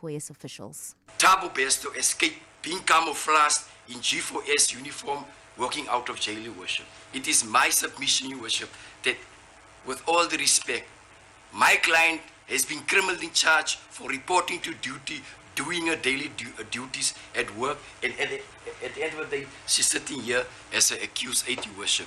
G4S officials. Thabo best to escape being camouflaged in G4S uniform walking out of jail, Your Worship. It is my submission, Your Worship, that with all the respect, my client has been criminally charged for reporting to duty, doing her daily duties at work, and at the end of the day, she's sitting here as an accused aide, Your Worship.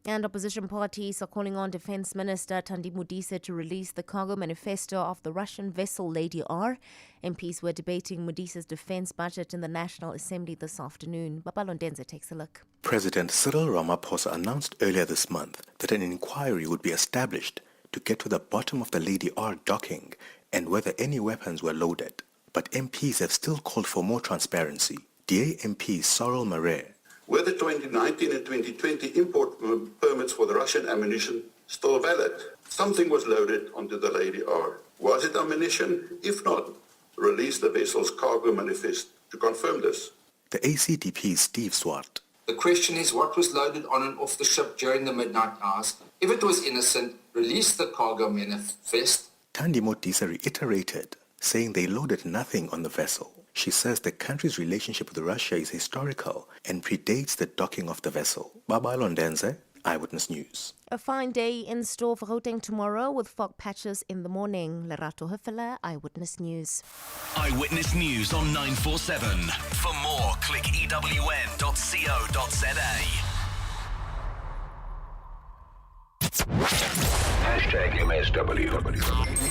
And opposition parties are calling on Defense Minister Thandi Modise to release the cargo manifesto of the Russian vessel Lady R. MPs were debating Modise's defense budget in the National Assembly this afternoon. Babalondenze takes a look. President Cyril Ramaphosa announced earlier this month that an inquiry would be established to get to the bottom of the Lady R docking and whether any weapons were loaded. But MPs have still called for more transparency. DA MP Cyril Marais. Were the 2019 and 2020 import permits for the Russian ammunition still valid? Something was loaded onto the Lady R. Was it ammunition? If not, release the vessel's cargo manifest to confirm this. The ACDP Steve Swart. The question is what was loaded on and off the ship during the midnight hours. If it was innocent, release the cargo manifest. Thandi Modise reiterated, saying they loaded nothing on the vessel. She says the country's relationship with Russia is historical and predates the docking of the vessel. Babalondenze, Eyewitness News. A fine day in store for Gauteng tomorrow with fog patches in the morning. Lerato Hufela, Eyewitness News. Eyewitness News on 947. For more, click ewn.co.za. #MSW.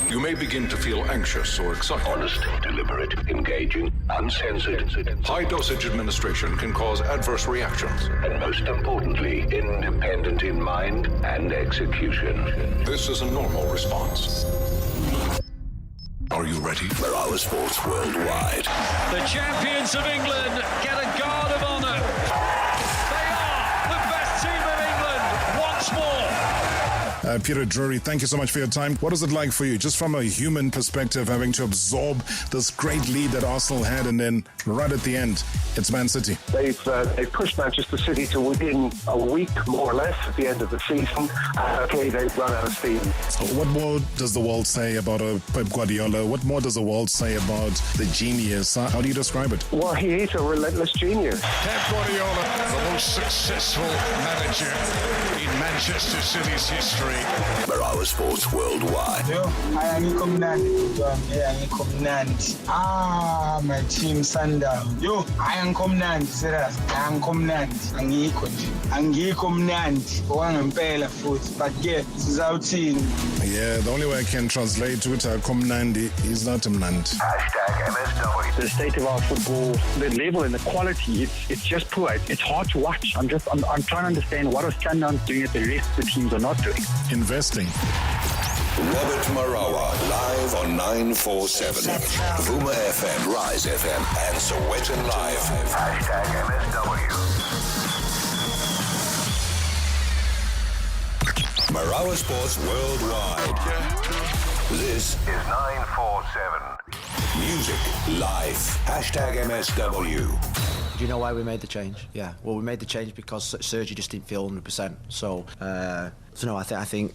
You may begin to feel anxious or excited. Honest, deliberate, engaging, uncensored. High-dosage administration can cause adverse reactions. And most importantly, independent in mind and execution. This is a normal response. Are you ready? Marawa Sports Worldwide. The champions of England get a guard of honour. They are the best team of England once more. Peter Drury, thank you so much for your time. What is it like for you, just from a human perspective, having to absorb this great lead that Arsenal had, and then right at the end, it's Man City? They've pushed Manchester City to within a week, more or less, at the end of the season. Okay, they've run out of steam. What more does the world say about Pep Guardiola? What more does the world say about the genius? How do you describe it? Well, he is a relentless genius. Pep Guardiola, the most successful manager in Manchester City's history. Marawa Sports Worldwide. Ayangikho mnandi. My team Sundown. Ayangikho mnandi, serious. Ayangikho mnandi. Angikho mnandi. Owangempela futhi. But yeah, sizawuthini. Yeah, the only way I can translate to it, Komnandi, is not Mnandi. #MSW. The state of our football, the level and the quality, it's just poor. It's hard to watch. I'm trying to understand what are Sundown doing that the rest of the teams are not doing. Investing. Robert Marawa, live on 947. Vuma FM, Rise FM, and Sowetan Live. #MSW. Marawa Sports Worldwide. This is 947. Music, life. #MSW. Do you know why we made the change? Yeah, well, we made the change because Sergi just didn't feel 100%. So no, I think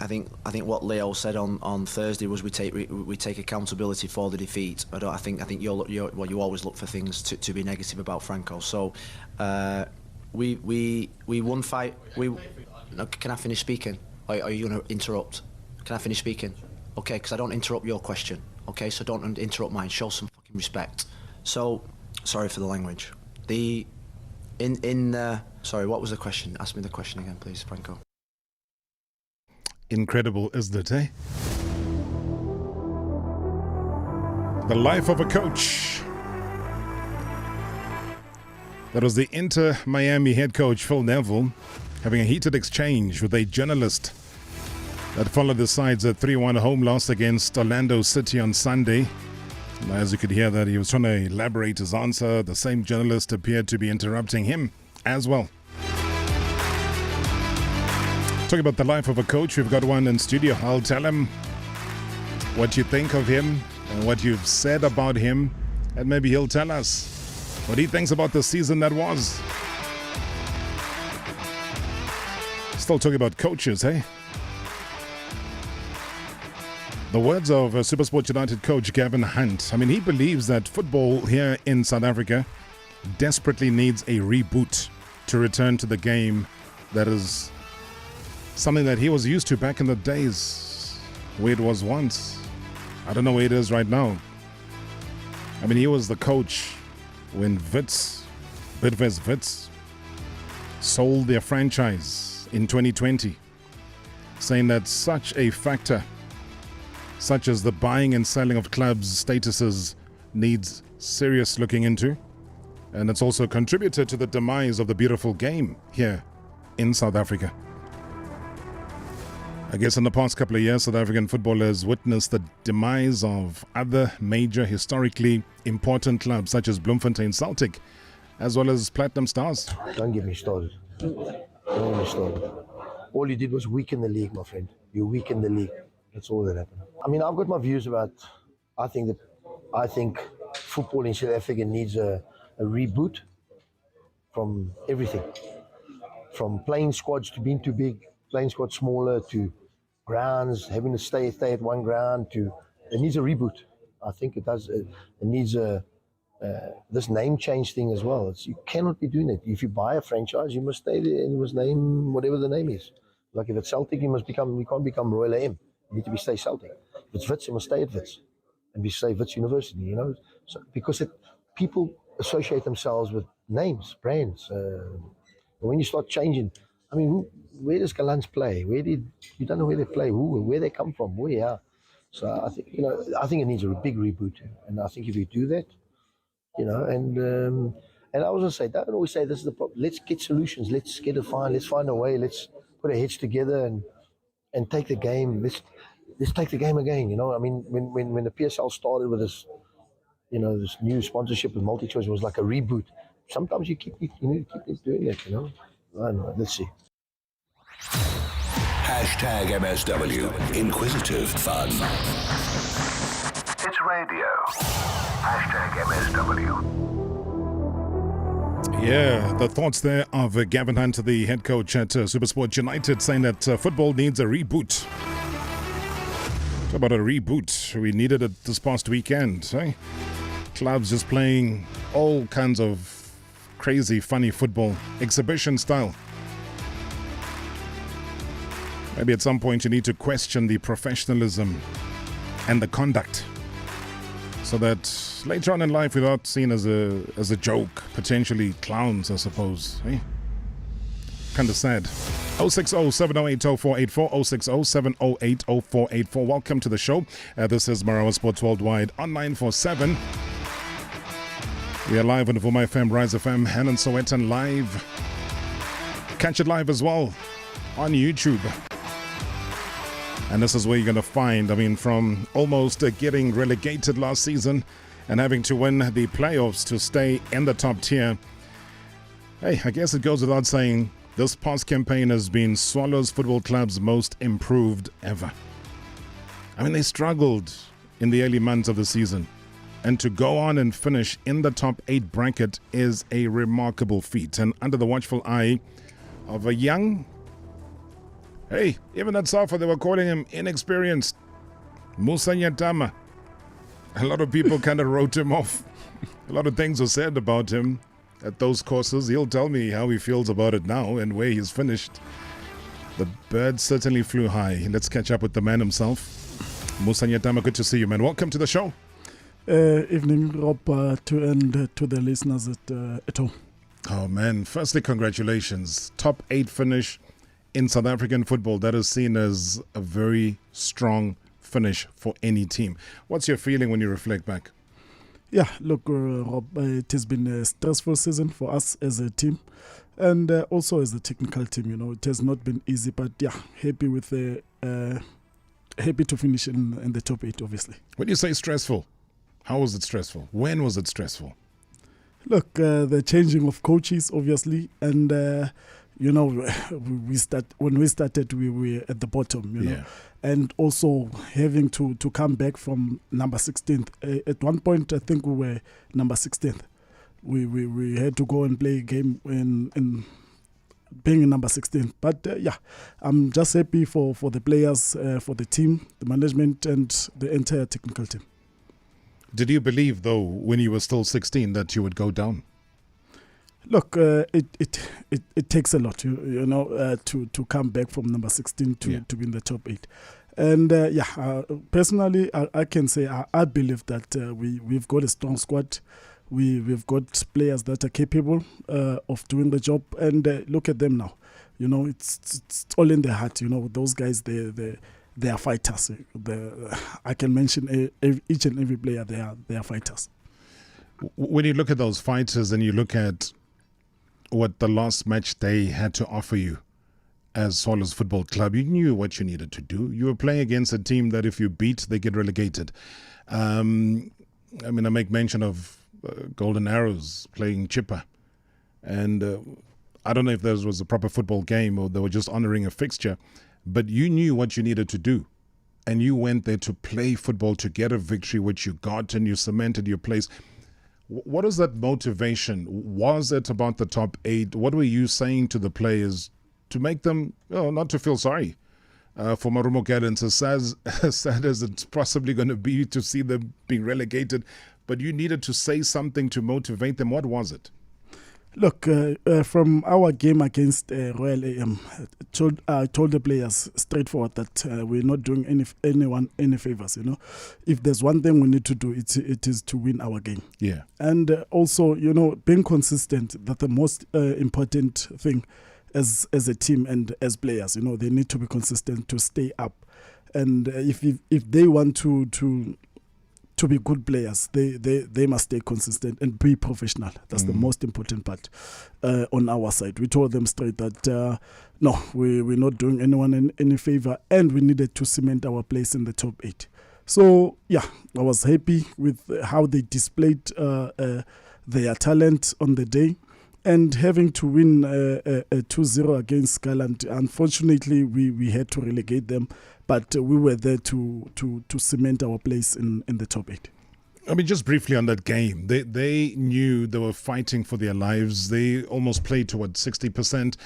what Leo said on Thursday was we take accountability for the defeat. I think you always look for things to be negative about Franco. So we won fight. No, can I finish speaking? Are you going to interrupt? Can I finish speaking? Okay, because I don't interrupt your question. Okay, so don't interrupt mine. Show some fucking respect. So, sorry for the language. Sorry, what was the question? Ask me the question again, please, Franco. Incredible, isn't it, eh? The life of a coach. That was the Inter Miami head coach, Phil Neville, having a heated exchange with a journalist that followed the side's 3-1 home loss against Orlando City on Sunday. As you could hear that he was trying to elaborate his answer, the same journalist appeared to be interrupting him as well. Talking about the life of a coach, we've got one in studio. I'll tell him what you think of him and what you've said about him, and maybe he'll tell us what he thinks about the season that was. Still talking about coaches, hey? The words of SuperSport United coach Gavin Hunt. I mean, he believes that football here in South Africa desperately needs a reboot to return to the game that is something that he was used to back in the days, where it was once. I don't know where it is right now. I mean, he was the coach when Bidvest Wits sold their franchise in 2020, saying that such a factor, such as the buying and selling of clubs' statuses, needs serious looking into. And it's also contributed to the demise of the beautiful game here in South Africa. I guess in the past couple of years, South African football has witnessed the demise of other major historically important clubs such as Bloemfontein Celtic, as well as Platinum Stars. Don't get me started. Don't get me started. All you did was weaken the league, my friend. You weakened the league. That's all that happened. I mean, I've got my views about. I think football in South Africa needs a reboot from everything, from playing squads to being too big, playing squads smaller, to grounds having to stay at one ground. It needs a reboot. I think it does. It needs this name change thing as well. You cannot be doing it. If you buy a franchise, you must stay there and you must name whatever the name is. Like if it's Celtic, you can't become Royal AM. You need to stay Celtic. If it's Wits, you must stay at Wits and be say Wits University. You know, so because people associate themselves with names, brands. When you start changing, I mean, where does Galants play? You don't know where they play, where they come from, where they are. So I think it needs a big reboot, and I think if you do that, and I also say, don't always say this is the problem. Let's get solutions. Let's get let's find a way. Let's put our heads together and take the game. Let's take the game again. You know, I mean, when the PSL started with this, this new sponsorship with MultiChoice, was like a reboot. Sometimes you keep doing it. I don't know. Let's see. Hashtag MSW. Inquisitive fun. It's radio. Hashtag MSW. Yeah, the thoughts there of Gavin Hunt, the head coach at SuperSport United, saying that football needs a reboot. What about a reboot? We needed it this past weekend. Eh? Clubs just playing all kinds of crazy, funny football, exhibition style. Maybe at some point you need to question the professionalism and the conduct, so that later on in life we're not seen as a joke, potentially clowns, I suppose. Eh? Kind of sad. 060-708-0484, 060-708-0484. Welcome to the show. This is Marawa Sports Worldwide on 947. We are live on Vuma FM, Rise FM, and Sowetan live. Catch it live as well on YouTube. And this is where you're going to find, from almost getting relegated last season and having to win the playoffs to stay in the top tier. Hey, I guess it goes without saying, this past campaign has been Swallows Football Club's most improved ever. They struggled in the early months of the season. And to go on and finish in the top 8 bracket is a remarkable feat. And under the watchful eye of a young... Hey, even at Safa, they were calling him inexperienced. Musa Nyatama. A lot of people kind of wrote him off. A lot of things were said about him at those courses. He'll tell me how he feels about it now and where he's finished. The bird certainly flew high. Let's catch up with the man himself. Musa Nyatama, good to see you, man. Welcome to the show. Evening, Rob, to the listeners at home. Oh, man. Firstly, congratulations. Top 8 finish in South African football. That is seen as a very strong finish for any team. What's your feeling when you reflect back? Yeah, look, Rob, it has been a stressful season for us as a team and also as a technical team. It has not been easy, but yeah, happy to finish in the top 8, obviously. When you say stressful, how was it stressful? When was it stressful? Look, the changing of coaches, obviously, and when we started, we were at the bottom, you know, and also having to come back from number 16th. At one point, I think we were number 16th. We had to go and play a game in being in number 16. But I'm just happy for the players, for the team, the management, and the entire technical team. Did you believe, though, when you were still 16, that you would go down? Look, it takes a lot, to come back from number 16 to be in the top 8. And personally, I can say I believe that we've got a strong squad. We've got players that are capable of doing the job, and look at them now. It's all in their heart. Those guys, they are fighters. I can mention each and every player. They are fighters. When you look at those fighters and you look at what the last match day had to offer you as Swallows Football Club, you knew what you needed to do. You were playing against a team that if you beat, they get relegated. I make mention of Golden Arrows playing Chipper. And I don't know if there was a proper football game or they were just honoring a fixture, but you knew what you needed to do. And you went there to play football to get a victory, which you got, and you cemented your place. What is that motivation? Was it about the top 8? What were you saying to the players to make them, not to feel sorry for Marumo Gardens, as sad as it's possibly going to be to see them being relegated, but you needed to say something to motivate them? What was it? Look, from our game against Royal AM, I told the players straightforward that we're not doing anyone any favors. If there's one thing we need to do, it is to win our game. Yeah. And also, being consistent. That's the most important thing as a team and as players. They need to be consistent to stay up. And if they want to be good players, they must stay consistent and be professional. That's the most important part on our side. We told them straight that no, we're not doing anyone any favor, and we needed to cement our place in the top 8. So I was happy with how they displayed their talent on the day. And having to win 2-0 against Skyland, unfortunately, we had to relegate them, but we were there to cement our place in the top 8. Just briefly on that game, they knew they were fighting for their lives. They almost played toward 60%,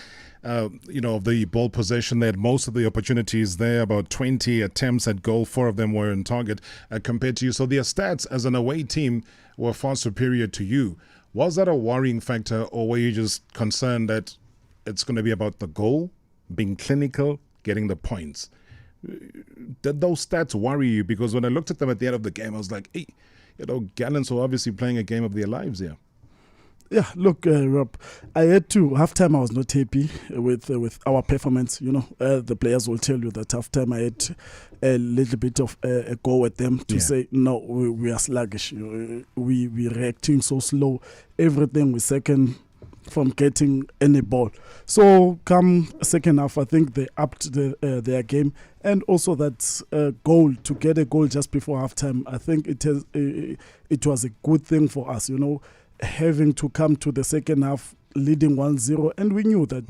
of the ball possession. They had most of the opportunities there, about 20 attempts at goal. 4 of them were on target compared to you. So their stats as an away team were far superior to you. Was that a worrying factor, or were you just concerned that it's going to be about the goal, being clinical, getting the points? Did those stats worry you? Because when I looked at them at the end of the game, I was like, hey, Gallants were obviously playing a game of their lives here. Yeah, look, Rob, I had to. Halftime, I was not happy with our performance. The players will tell you that halftime I had a little bit of a go at them to say, no, we are sluggish. We're reacting so slow. Everything we second from getting any ball. So come second half, I think they upped their game, and also that goal, to get a goal just before halftime, I think it was a good thing for us. Having to come to the second half leading 1-0, and we knew that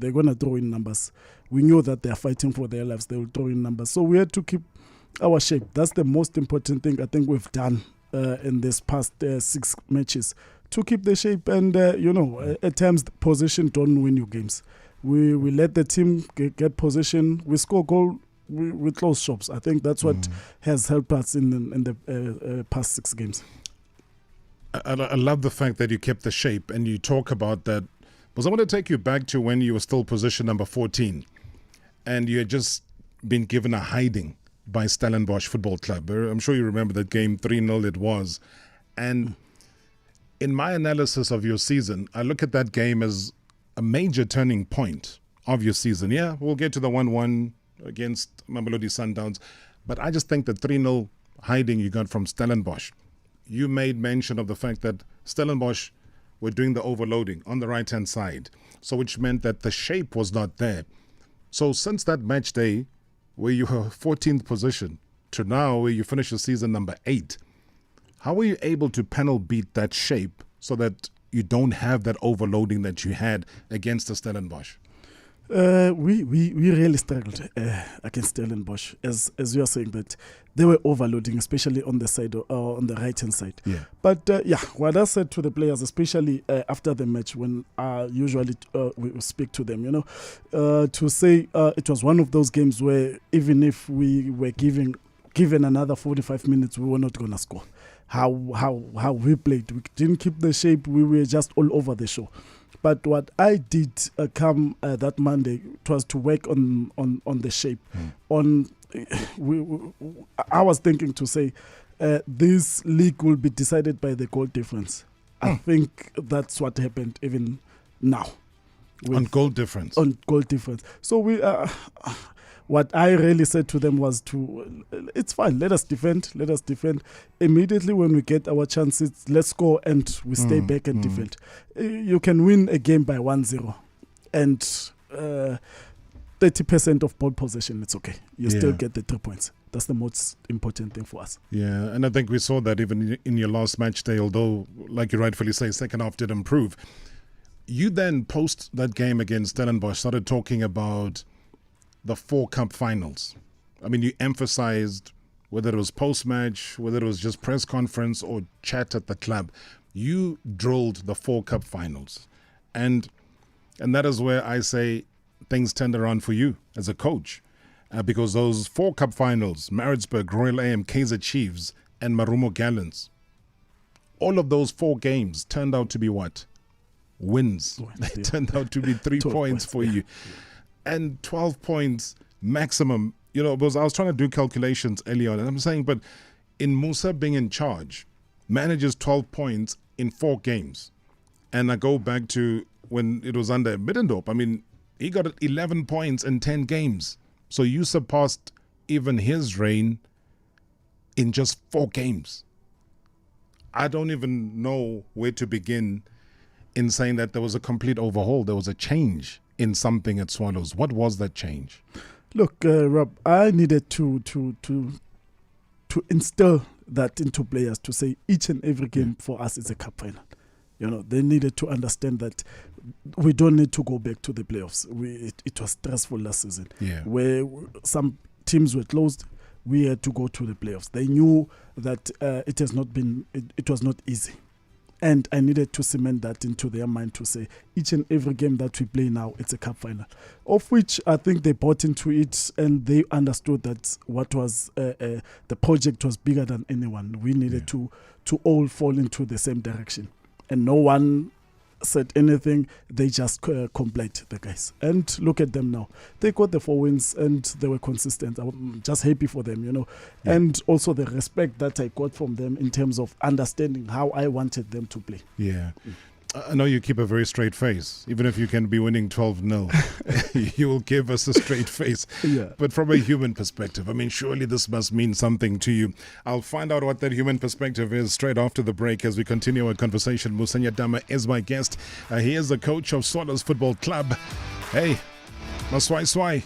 they're going to throw in numbers. We knew that they're fighting for their lives. They will throw in numbers. So we had to keep our shape. That's the most important thing I think we've done in this past 6 matches, to keep the shape. And, at times possession don't win you games. We let the team get possession. We score goal. We close shops. I think that's what has helped us in the past 6 games. I love the fact that you kept the shape, and you talk about that, because I want to take you back to when you were still position number 14 and you had just been given a hiding by Stellenbosch Football Club. I'm sure you remember that game, 3-0 it was. And in my analysis of your season, I look at that game as a major turning point of your season. Yeah, we'll get to the 1-1 against Mamelodi Sundowns, but I just think the 3-0 hiding you got from Stellenbosch, you made mention of the fact that Stellenbosch were doing the overloading on the right-hand side, so which meant that the shape was not there. So since that match day, where you were 14th position, to now where you finish the season number 8, how were you able to panel beat that shape so that you don't have that overloading that you had against the Stellenbosch? We really struggled against Stellenbosch, as you are saying that they were overloading, especially on the side on the right hand side. Yeah. But what I said to the players, especially after the match, when I usually we speak to them, to say it was one of those games where even if we were given another 45 minutes, we were not gonna score. How we played, we didn't keep the shape. We were just all over the show. But what I did come that Monday was to work on the shape. I was thinking to say this league will be decided by the goal difference. I think that's what happened even now. On goal difference. On goal difference. So we. What I really said to them was it's fine, let us defend. Immediately when we get our chances, let's score and we stay back and defend. You can win a game by 1-0 and 30% of ball possession, it's okay. You still get the 3 points. That's the most important thing for us. Yeah, and I think we saw that even in your last match day, although, like you rightfully say, second half did improve. You then, post that game against Stellenbosch, started talking about the 4 cup finals. I mean, you emphasized, whether it was post-match, whether it was just press conference or chat at the club, you drilled the 4 cup finals. And that is where I say things turned around for you as a coach. Because those 4 cup finals, Maritzburg, Royal AM, Kaizer Chiefs, and Marumo Gallants, all of those 4 games turned out to be what? Wins. They turned out to be 3 points for you. And 12 points maximum, because I was trying to do calculations earlier on, and I'm saying, but in Musa being in charge, manages 12 points in 4 games. And I go back to when it was under Middendorp. I mean, he got 11 points in 10 games. So you surpassed even his reign in just 4 games. I don't even know where to begin in saying that there was a complete overhaul. There was a change in something at Swallows. What was that change? Look, Rob, I needed to instill that into players, to say each and every game for us is a cup final. They needed to understand that we don't need to go back to the playoffs. It was stressful last season, where some teams were closed. We had to go to the playoffs. They knew that it was not easy. And I needed to cement that into their mind, to say each and every game that we play now, it's a cup final. Of which I think they bought into it, and they understood that what was the project was bigger than anyone. We needed to all fall into the same direction. And no one said anything. They just complied, the guys. And look at them now. They got the 4 wins and they were consistent. I'm just happy for them, And also the respect that I got from them in terms of understanding how I wanted them to play. Yeah. I know you keep a very straight face. Even if you can be winning 12-0, you will give us a straight face. Yeah. But from a human perspective, I mean, surely this must mean something to you. I'll find out what that human perspective is straight after the break as we continue our conversation. Musa Nyatama is my guest. He is the coach of Swallows Football Club. Hey, Maswai,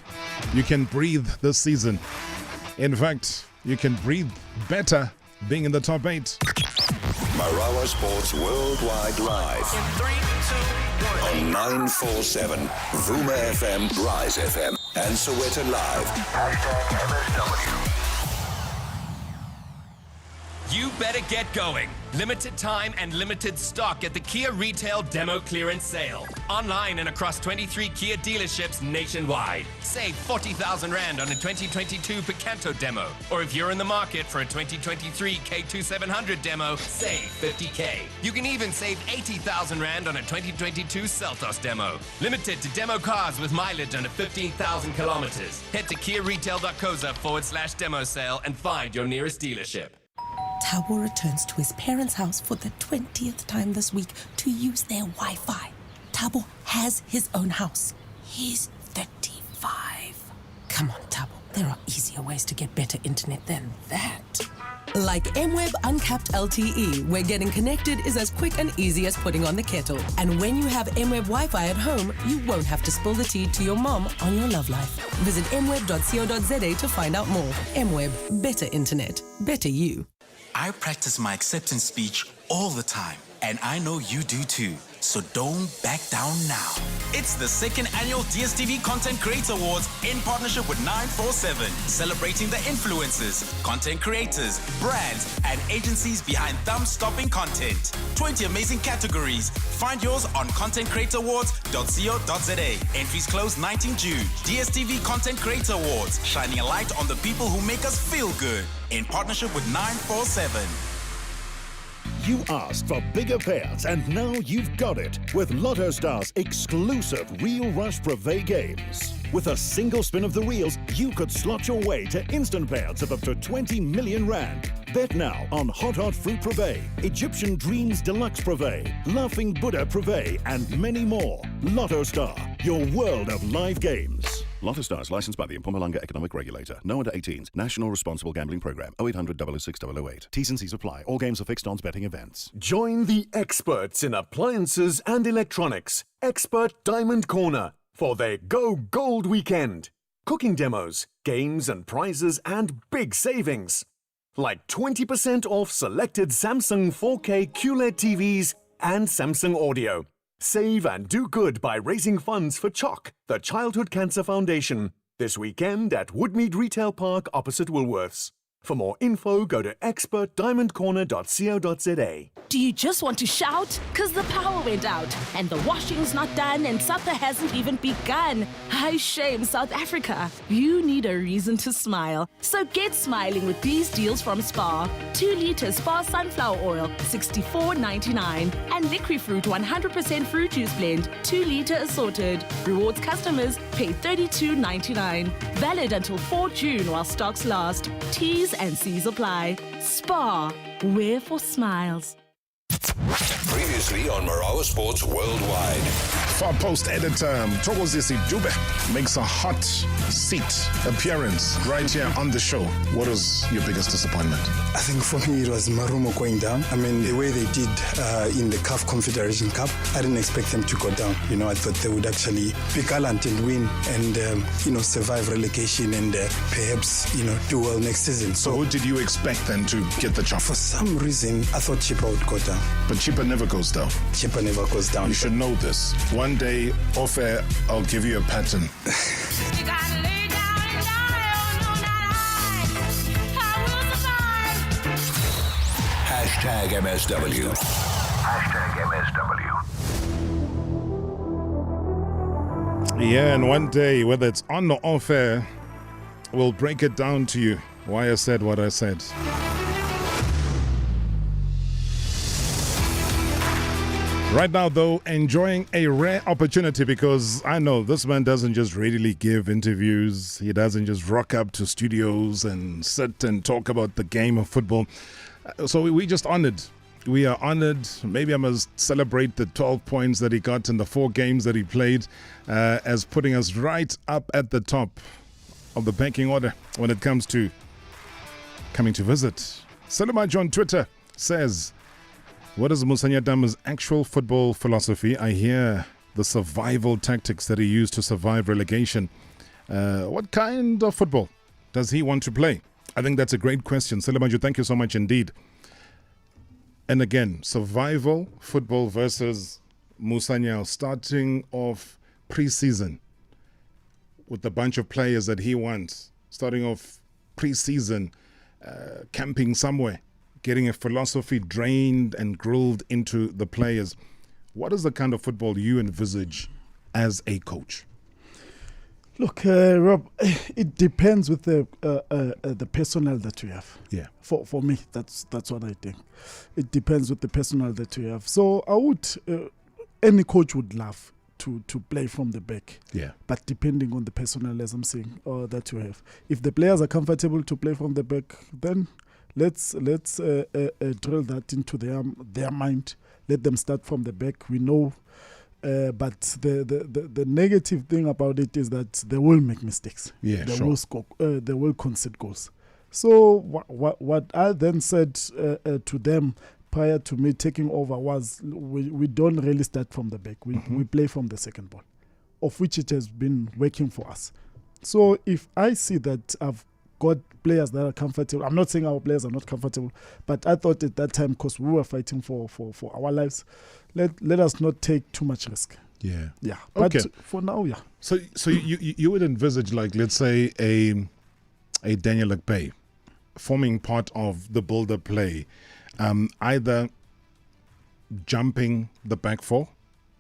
you can breathe this season. In fact, you can breathe better being in the top 8. Marawa Sports Worldwide Live. In 3, 2, 1. On 947, Vuma FM, Rise FM, and Soweto Live. #MSW. You better get going. Limited time and limited stock at the Kia Retail Demo Clearance Sale. Online and across 23 Kia dealerships nationwide. Save 40,000 Rand on a 2022 Picanto demo. Or if you're in the market for a 2023 K2700 demo, save 50K. You can even save 80,000 Rand on a 2022 Seltos demo. Limited to demo cars with mileage under 15,000 kilometers. Head to kiaretail.co.za/demo sale and find your nearest dealership. Thabo returns to his parents' house for the 20th time this week to use their Wi-Fi. Thabo has his own house. He's 35. Come on, Thabo. There are easier ways to get better internet than that. Like MWeb Uncapped LTE, where getting connected is as quick and easy as putting on the kettle. And when you have MWeb Wi-Fi at home, you won't have to spill the tea to your mom on your love life. Visit mweb.co.za to find out more. MWeb, better internet, better you. I practice my acceptance speech all the time, and I know you do too. So don't back down now. It's the second annual DSTV Content Creator Awards in partnership with 947, celebrating the influencers, content creators, brands, and agencies behind thumb-stopping content. 20 amazing categories. Find yours on contentcreatoroawards.co.za. Entries close 19 June. DSTV Content Creator Awards, shining a light on the people who make us feel good. In partnership with 947. You asked for bigger payouts and now you've got it with Lotto Star's exclusive Real Rush Privé games. With a single spin of the reels, you could slot your way to instant payouts of up to 20 million rand. Bet now on Hot Hot Fruit Privé, Egyptian Dreams Deluxe Privé, Laughing Buddha Privé, and many more. Lotto Star, your world of live games. Lotto Stars, licensed by the Mpumalanga Economic Regulator. No under 18s. National Responsible Gambling Program. 0800 006 008. T's and C's apply. All games are fixed odds betting events. Join the experts in appliances and electronics. Expert Diamond Corner for their Go Gold weekend. Cooking demos, games and prizes, and big savings. Like 20% off selected Samsung 4K QLED TVs and Samsung Audio. Save and do good by raising funds for CHOC, the Childhood Cancer Foundation, this weekend at Woodmead Retail Park opposite Woolworths. For more info, go to expertdiamondcorner.co.za. Do you just want to shout? Because the power went out, and the washing's not done, and supper hasn't even begun. High shame, South Africa. You need a reason to smile. So get smiling with these deals from Spar. 2 litre Spar sunflower oil, $64.99. And Liquifruit 100% fruit juice blend, 2 litre assorted. Rewards customers pay $32.99. Valid until 4 June while stocks last. T's and C's apply. Spar, wear for smiles. Previously on Marawa Sports Worldwide. Far Post editor Thokozisi Dube makes a hot seat appearance right here on the show. What was your biggest disappointment? I think for me it was Marumo going down. I mean, the way they did in the CAF Confederation Cup, I didn't expect them to go down. You know, I thought they would actually be gallant and win and, survive relegation and perhaps, do well next season. So who did you expect then to get the job? For some reason, I thought Chippa would go down. But Chippa never goes down. Chippa never goes down. You should know this. One day, off air, I'll give you a pattern. Hashtag MSW. Hashtag MSW. Yeah, and one day, whether it's on or off air, we'll break it down to you why I said what I said. Right now, though, enjoying a rare opportunity because I know this man doesn't just readily give interviews. He doesn't just rock up to studios and sit and talk about the game of football. So we just honored. We are honored. Maybe I must celebrate the 12 points that he got in the 4 games that he played as putting us right up at the top of the pecking order when it comes to coming to visit. Selimaj on Twitter says, what is Musa Nyatama's actual football philosophy? I hear the survival tactics that he used to survive relegation. What kind of football does he want to play? I think that's a great question. Selimaj, thank you so much indeed. And again, survival football versus Musa Nyao starting off pre-season with the bunch of players that he wants, starting off pre-season, camping somewhere, getting a philosophy drained and grilled into the players. What is the kind of football you envisage as a coach? Look, Rob, it depends with the personnel that you have. Yeah. For me, that's what I think. It depends with the personnel that you have. So I would, any coach would love to play from the back. Yeah. But depending on the personnel, as I'm saying, that you have. If the players are comfortable to play from the back, then let's drill that into their mind. Let them start from the back. We know. But the negative thing about it is that they will make mistakes. Yeah, they sure. will score. They will concede goals. So what I then said to them prior to me taking over was we don't really start from the back. We play from the second ball, of which it has been working for us. So if I see that I've got players that are comfortable. I'm not saying our players are not comfortable, but I thought at that time, because we were fighting for our lives, let us not take too much risk. Yeah. Yeah. But for now, yeah. So you would envisage, like, let's say a Daniel Akpay forming part of the builder play, either jumping the back four,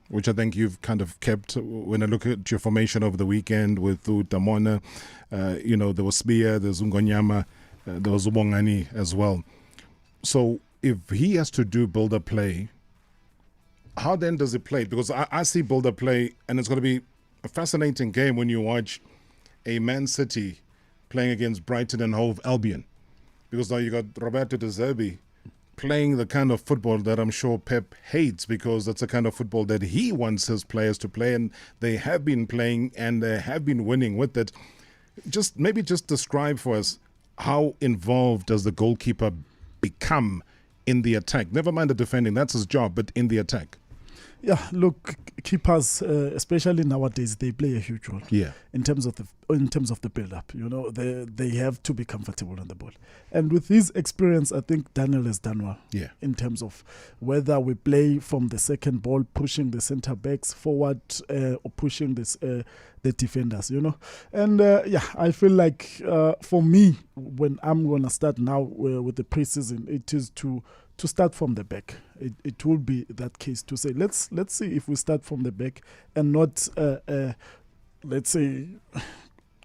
which I think you've kind of kept when I look at your formation over the weekend with Utamona, there was Spear, there's Ngonyama, there was Ubongani as well. So if he has to do builder play, how then does he play? Because I see builder play, and it's going to be a fascinating game when you watch a Man City playing against Brighton and Hove Albion. Because now you got Roberto De Zerbi playing the kind of football that I'm sure Pep hates, because that's the kind of football that he wants his players to play, and they have been playing and they have been winning with it. Just describe for us, how involved does the goalkeeper become in the attack? Never mind the defending, that's his job, but in the attack. Yeah, look, keepers, especially nowadays, they play a huge role. Yeah. In terms of the build-up, they have to be comfortable on the ball. And with his experience, I think Daniel has done well. Yeah. In terms of whether we play from the second ball, pushing the centre backs forward, or pushing the defenders. And I feel like for me, when I'm gonna start now with the preseason, it is to start from the back. It will be that case to say, let's see if we start from the back and not, let's say,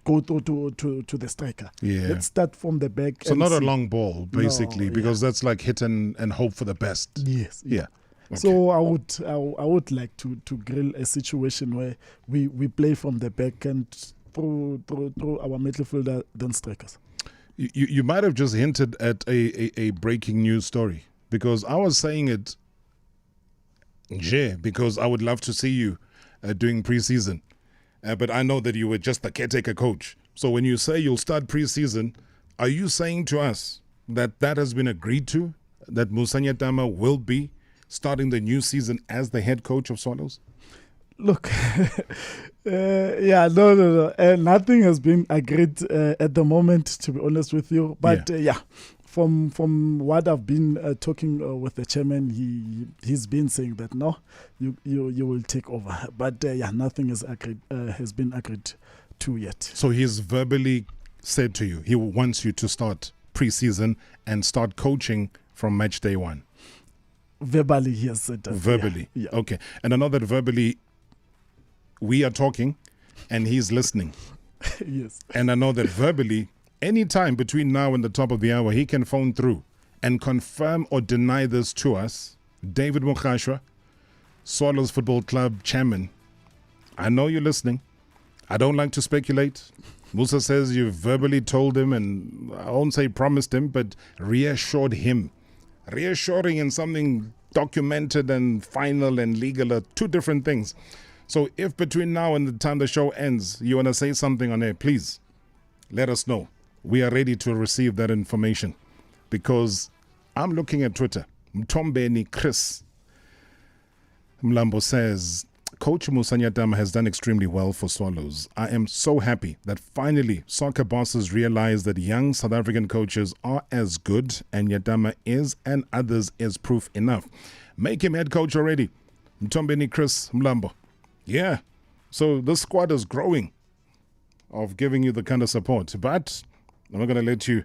go to the striker. Yeah. Let's start from the back. So not a long ball, basically, because that's like hit and hope for the best. Yes. Yeah. Okay. So I would like to grill a situation where we play from the back and through our midfielder, then strikers. You might have just hinted at a breaking news story, because I was saying it because I would love to see you doing preseason. But I know that you were just the caretaker coach. So when you say you'll start preseason, are you saying to us that has been agreed to, that Musa Nyatama will be starting the new season as the head coach of Swallows? Look, no. Nothing has been agreed at the moment, to be honest with you. But from what I've been talking with the chairman, he's been saying that no, you will take over. But nothing has been agreed to yet. So he's verbally said to you he wants you to start preseason and start coaching from match day one. Verbally, he has said that. Verbally, yeah. Okay. And I know that verbally we are talking and he's listening. Yes. And I know that verbally, anytime between now and the top of the hour, he can phone through and confirm or deny this to us. David Mukashwa, Swallows Football Club chairman, I know you're listening. I don't like to speculate. Musa says you verbally told him, and I won't say promised him, but reassured him. Reassuring and something documented and final and legal are two different things. So if between now and the time the show ends, you want to say something on air, please let us know. We are ready to receive that information, because I'm looking at Twitter. Mtombeni Chris Mlambo says, Coach Musa Nyatama has done extremely well for Swallows. I am so happy that finally soccer bosses realize that young South African coaches are as good, and Nyatama is, and others is proof enough. Make him head coach already. Mtombeni Chris Mlambo. Yeah, so the squad is growing of giving you the kind of support. But I'm not going to let you...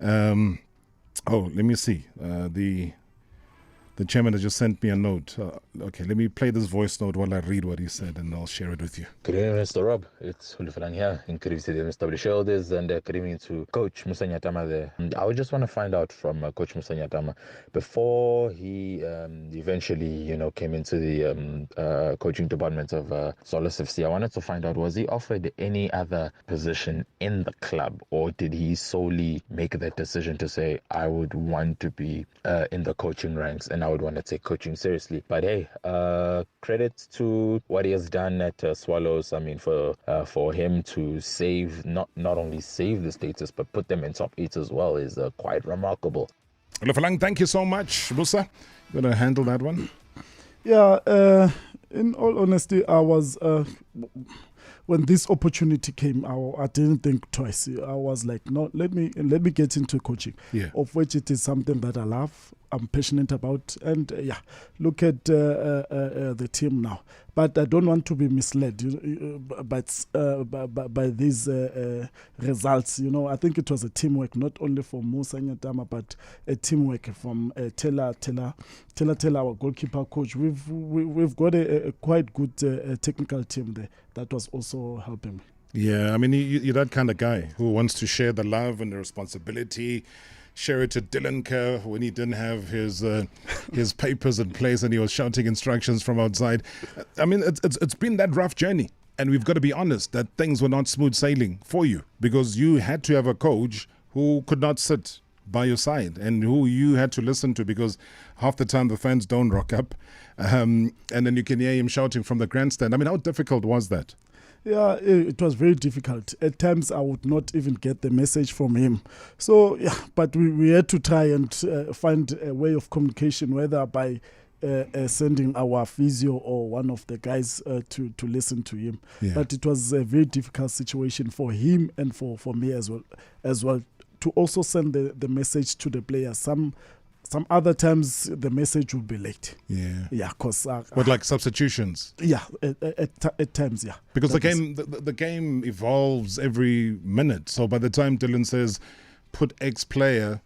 let me see. The chairman has just sent me a note. Okay, let me play this voice note while I read what he said, and I'll share it with you. Good evening, Mr. Rob. It's Hulifalang here. And good evening to the MSW shareholders, and good evening to Coach Musa Nyatama there. I would just want to find out from Coach Musa Nyatama, before he eventually, came into the coaching department of Swallows FC, I wanted to find out, was he offered any other position in the club, or did he solely make that decision to say, I would want to be in the coaching ranks, and I would want to take coaching seriously? But hey, credit to what he has done at Swallows. I mean, for him to save, not only save the status, but put them in top 8 as well, is quite remarkable. Lufalang, thank you so much. Musa, you going to handle that one? Yeah, in all honesty, I was... when this opportunity came, I didn't think twice. I was like, no, let me get into coaching, of which it is something that I love, I'm passionate about, and look at the team now. But I don't want to be misled by these results. I think it was a teamwork, not only for Musa Nyatama, but a teamwork from Tela, our goalkeeper coach. We've got a quite good technical team there that was also helping me. Yeah, I mean, you're that kind of guy who wants to share the love and the responsibility. Share it to Dylan Kerr when he didn't have his papers in place and he was shouting instructions from outside. I mean, it's been that rough journey, and we've got to be honest that things were not smooth sailing for you because you had to have a coach who could not sit by your side and who you had to listen to because half the time the fans don't rock up, and then you can hear him shouting from the grandstand. I mean, how difficult was that? Yeah, it was very difficult. At times, I would not even get the message from him. So, but we had to try and find a way of communication, whether by sending our physio or one of the guys to listen to him. Yeah. But it was a very difficult situation for him and for me as well, to also send the message to the players. Some other times the message would be late. Yeah, because what, like substitutions? Yeah, at times, yeah. Because the game evolves every minute. So by the time Dylan says, "Put X player,"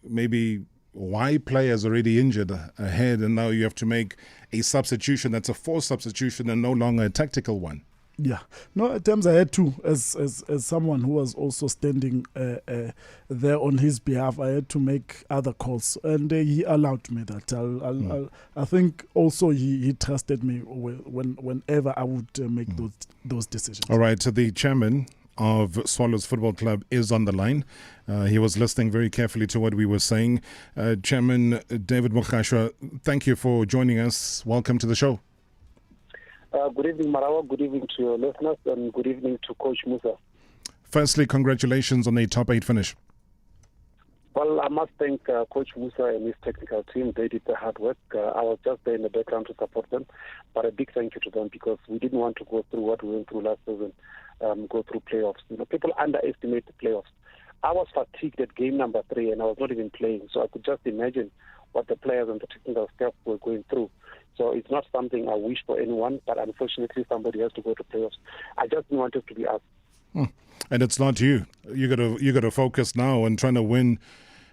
maybe Y player is already injured ahead, and now you have to make a substitution that's a forced substitution and no longer a tactical one. Yeah, no, at times I had to, as someone who was also standing there on his behalf, I had to make other calls, and he allowed me that. I think also he trusted me whenever I would make those decisions. All right, so the chairman of Swallows Football Club is on the line. He was listening very carefully to what we were saying. Chairman David Mukhashwa, thank you for joining us. Welcome to the show. Good evening, Marawa. Good evening to your listeners, and good evening to Coach Musa. Firstly, congratulations on a top 8 finish. Well, I must thank Coach Musa and his technical team. They did the hard work. I was just there in the background to support them, but a big thank you to them because we didn't want to go through what we went through last season, go through playoffs. People underestimate the playoffs. I was fatigued at game number 3, and I was not even playing, so I could just imagine what the players and the technical staff were going through. So it's not something I wish for anyone, but unfortunately somebody has to go to playoffs. I just didn't want it to be us. And it's not you. You got to focus now on trying to win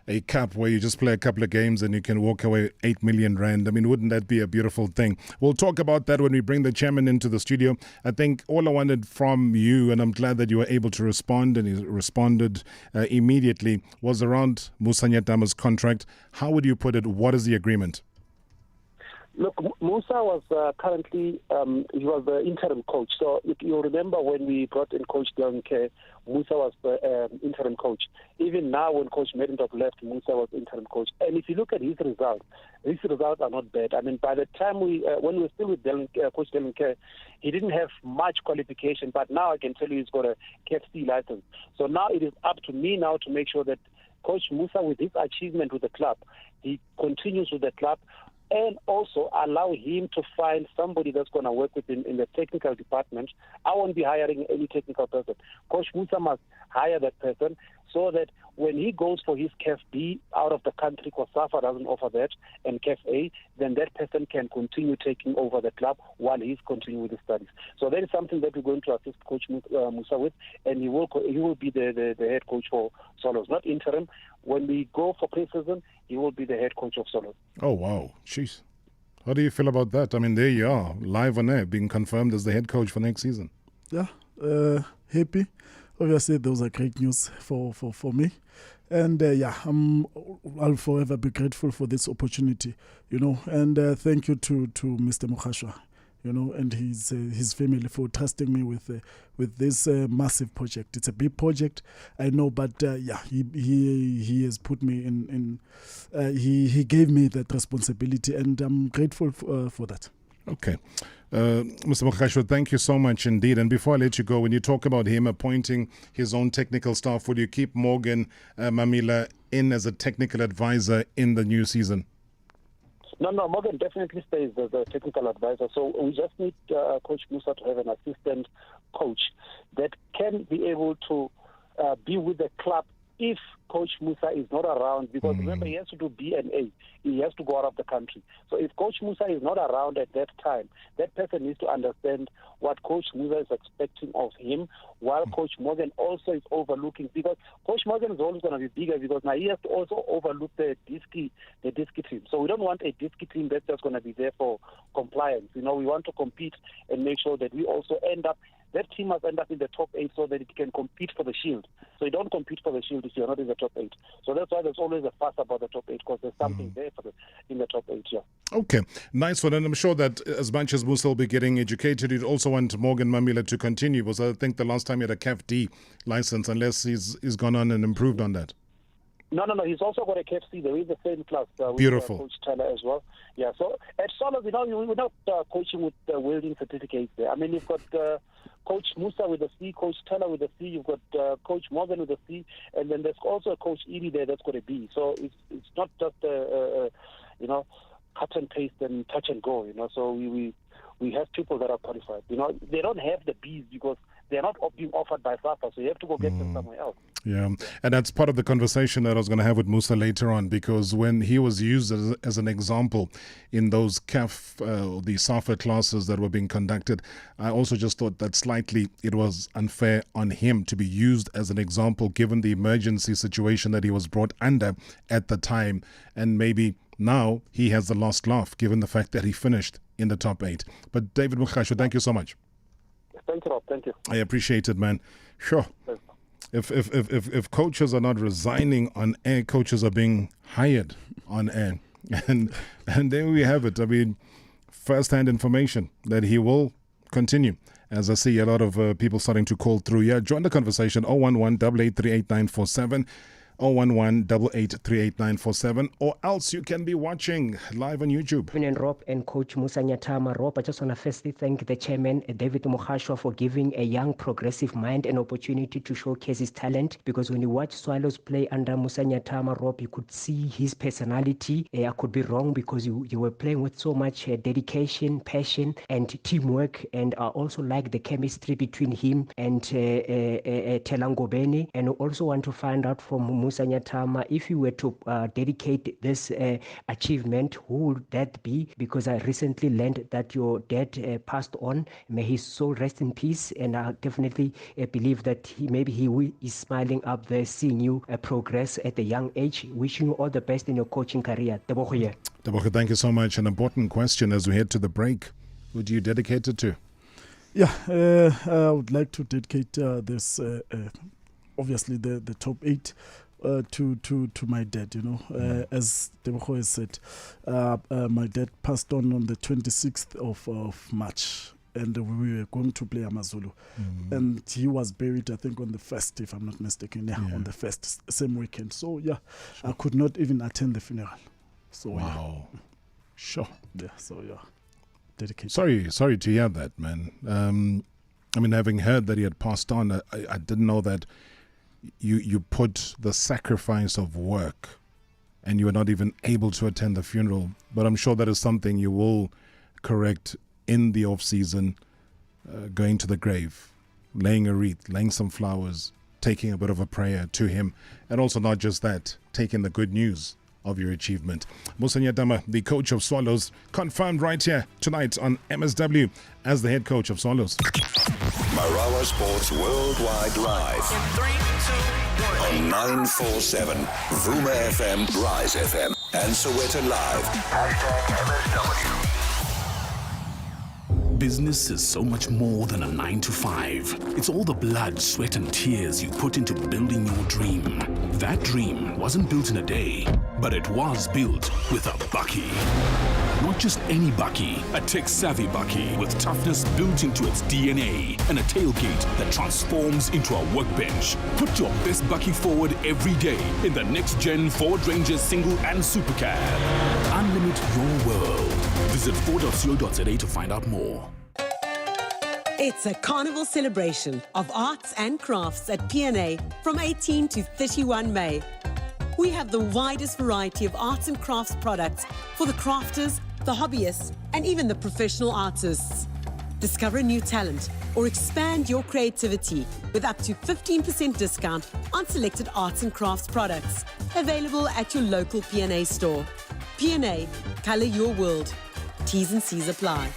a cup where you just play a couple of games and you can walk away 8 million rand. I mean, wouldn't that be a beautiful thing? We'll talk about that when we bring the chairman into the studio. I think all I wanted from you, and I'm glad that you were able to respond, and you responded immediately, was around Musa Nyatama's contract. How would you put it? What is the agreement? Look, Musa was currently, he was the interim coach. So if you remember when we brought in Coach Dylan Kerr, Musa was the interim coach. Even now when Coach Middendorp left, Musa was interim coach. And if you look at his results are not bad. I mean, by the time when we were still with Coach Dylan Kerr, he didn't have much qualification, but now I can tell you he's got a KFC license. So now it is up to me now to make sure that Coach Musa, with his achievement with the club, he continues with the club, and also allow him to find somebody that's going to work with him in the technical department. I won't be hiring any technical person. Coach Musa must hire that person so that when he goes for his CAF B out of the country, because SAFA doesn't offer that, and CAF A, then that person can continue taking over the club while he's continuing with his studies. So that is something that we're going to assist Coach Musa with, and he will be the head coach for Swallows, not interim. When we go for pre-season, he will be the head coach of Swallows. Oh, wow. Jeez. How do you feel about that? I mean, there you are, live on air, being confirmed as the head coach for next season. Yeah, happy. Obviously, those are great news for me. And I'll forever be grateful for this opportunity, and thank you to Mr. Mukhashwa, and his family for trusting me with this massive project. It's a big project, I know, but he has put me in he gave me that responsibility, and I'm grateful for that. Okay. Mr. Mukhashwa, thank you so much indeed. And before I let you go, when you talk about him appointing his own technical staff, will you keep Morgan Mamila in as a technical advisor in the new season? No, Morgan definitely stays as the technical advisor. So we just need Coach Musa to have an assistant coach that can be able to be with the club if Coach Musa is not around, because remember, he has to do B and A. He has to go out of the country. So if Coach Musa is not around at that time, that person needs to understand what Coach Musa is expecting of him, while Coach Morgan also is overlooking, because Coach Morgan is always going to be bigger, because now he has to also overlook the Diski team. So we don't want a Diski team that's just going to be there for compliance. We want to compete and make sure that we also end up, that team must end up in the top 8 so that it can compete for the shield. So you don't compete for the shield if you're not in the top 8. So that's why there's always a fuss about the top 8, because there's something there in the top 8, yeah. Okay, nice one. And I'm sure that as much as Musa will be getting educated, you'd also want Morgan Mamila to continue, because I think the last time he had a CAF D license, unless he's gone on and improved on that. No. He's also got a KFC. There is the same class with Beautiful. Coach Tyler as well. Yeah, so at Solos, we're not coaching with welding certificates there. I mean, you've got Coach Musa with a C, Coach Tyler with a C, you've got Coach Morgan with a C, and then there's also a Coach Edie there that's got a B. So it's not just, cut and paste and touch and go, So we have people that are qualified. They don't have the Bs because they're not being offered by SAFA, so you have to go get them somewhere else. Yeah, and that's part of the conversation that I was going to have with Musa later on, because when he was used as an example in those CAF, the SAFA classes that were being conducted, I also just thought that slightly it was unfair on him to be used as an example given the emergency situation that he was brought under at the time, and maybe now he has the last laugh given the fact that he finished in the top 8. But David Mukhasho, thank you so much. Thank you, Rob. Thank you. I appreciate it, man. Sure. If coaches are not resigning on air, coaches are being hired on air. And there we have it. I mean, first-hand information that he will continue. As I see a lot of people starting to call through here. Join the conversation, 011-883-8947. 011-883-8947, or else you can be watching live on YouTube. And Rob and Coach Musa Nyatama. Rob, I just want to firstly thank the chairman, David Mukhasho, for giving a young progressive mind an opportunity to showcase his talent, because when you watch Swallows play under Musa Nyatama, Rob, you could see his personality. I could be wrong, because you were playing with so much dedication, passion, and teamwork, and I also like the chemistry between him and Telangobeni. And I also want to find out from Musa Nyatama, if you were to dedicate this achievement, who would that be? Because I recently learned that your dad passed on. May his soul rest in peace. And I definitely believe that he is smiling up there, seeing you progress at a young age. Wishing you all the best in your coaching career. Tebogo, thank you so much. An important question as we head to the break. Would you dedicate it to? Yeah, I would like to dedicate this, obviously the top 8. To my dad, as Tebogo has said, my dad passed on the 26th of March, and we were going to play Amazulu, and he was buried, I think, on the 1st, if I'm not mistaken, on the 1st, same weekend. So I could not even attend the funeral. So wow, sure, dedicated. Sorry to hear that, man. I mean, having heard that he had passed on, I didn't know that. You put the sacrifice of work and you were not even able to attend the funeral. But I'm sure that is something you will correct in the off-season, going to the grave, laying a wreath, laying some flowers, taking a bit of a prayer to him. And also not just that, taking the good news of your achievement. Musa Nyatama, the coach of Swallows, confirmed right here tonight on MSW as the head coach of Swallows. Marawa Sports Worldwide Live. In 3, 2, 1. On 947, Vuma FM, Rise FM, and Soweto Live. #MSW. Business is so much more than a 9 to 5. It's all the blood, sweat, and tears you put into building your dream. That dream wasn't built in a day, but it was built with a Bucky. Not just any Bucky, a tech-savvy Bucky with toughness built into its DNA and a tailgate that transforms into a workbench. Put your best Bucky forward every day in the next-gen Ford Ranger single and supercab. Unlimit your world. Visit Ford.co.za to find out more. It's a carnival celebration of arts and crafts at P&A from 18 to 31 May. We have the widest variety of arts and crafts products for the crafters, the hobbyists, and even the professional artists. Discover a new talent or expand your creativity with up to 15% discount on selected arts and crafts products. Available at your local P&A store. P&A, color your world. T's and C's apply.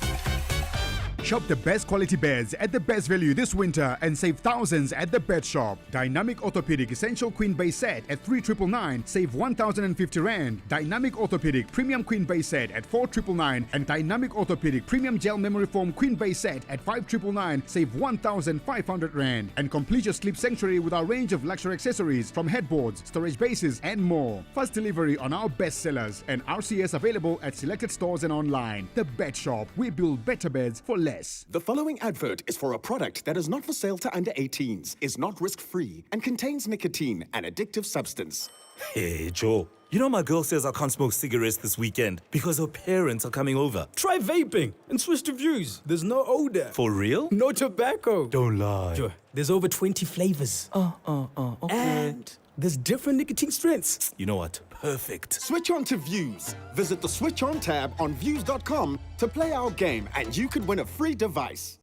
Shop the best quality beds at the best value this winter and save thousands at the Bed Shop. Dynamic Orthopedic Essential Queen Base Set at 3,999, save 1,050 Rand. Dynamic Orthopedic Premium Queen Base Set at 4,999 and Dynamic Orthopedic Premium Gel Memory Foam Queen Base Set at 5,999, save 1,500 Rand. And complete your sleep sanctuary with our range of luxury accessories from headboards, storage bases and more. Fast delivery on our best sellers and RCS available at selected stores and online. The Bed Shop. We build better beds for less. The following advert is for a product that is not for sale to under 18s, is not risk-free, and contains nicotine, an addictive substance. Hey, Joe. You know my girl says I can't smoke cigarettes this weekend because her parents are coming over. Try vaping and switch to Views. There's no odor. For real? No tobacco. Don't lie. Joe, there's over 20 flavors. Okay. And there's different nicotine strengths. You know what? Perfect. Switch on to Views. Visit the Switch On tab on views.com to play our game, and you could win a free device.